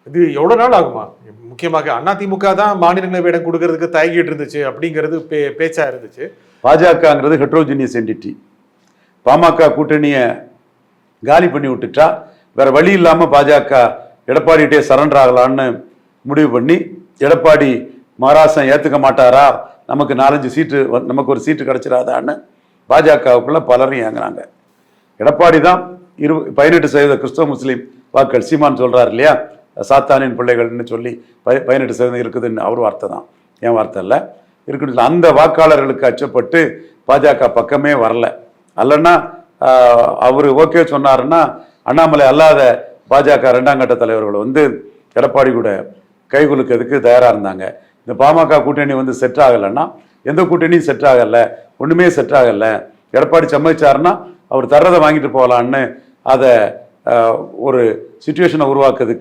இது எவ்வளவு நாள் ஆகுமா? முக்கியமாக அதிமுக தான் மாநிலங்களவை இடம் கொடுக்கறதுக்கு தயங்கிட்டு இருந்துச்சு அப்படிங்கிறது பேச்சா இருந்துச்சு. பாஜகங்கிறது ஹெட்ரோஜினியஸ் என்டிட்டி. பாமக கூட்டணியை காலி பண்ணி விட்டுட்டா வேற வழி இல்லாம பாஜக எடப்பாடிகிட்டே சரண்டர் ஆகலான்னு முடிவு பண்ணி, எடப்பாடி மகாராஷ்டிரம் ஏத்துக்க மாட்டாரா, நமக்கு 4-5 சீட்டு, நமக்கு ஒரு சீட்டு கிடைச்சிடாதான்னு பாஜகவுக்குள்ள பலரும் இயங்குறாங்க. எடப்பாடி தான் 18% கிறிஸ்தவ முஸ்லீம் வாக்கள், சீமான் சொல்றாரு இல்லையா, சாத்தானின் பிள்ளைகள்னு சொல்லி 18% இருக்குதுன்னு அவர் வார்த்தை தான், என் வார்த்தை இல்லை, இருக்குன்னு அந்த வாக்காளர்களுக்கு அச்சப்பட்டு பாஜக பக்கமே வரல. அல்லன்னா அவர் ஓகே சொன்னாருன்னா அண்ணாமலை அல்லாத பாஜக 2ஆம் கட்ட தலைவர்கள் வந்து எடப்பாடி கூட கைகுலுக்கிறதுக்கு தயாராக இருந்தாங்க. இந்த பாமக கூட்டணி வந்து செட் ஆகலைன்னா, எந்த கூட்டணியும் செட் ஆகலை, ஒன்றுமே செட் ஆகலை, எடப்பாடி சம்மதிச்சாருன்னா அவர் தர்றதை வாங்கிட்டு போகலான்னு அதை ஒரு சுச்சுவேஷனை உருவாக்குறதுக்கு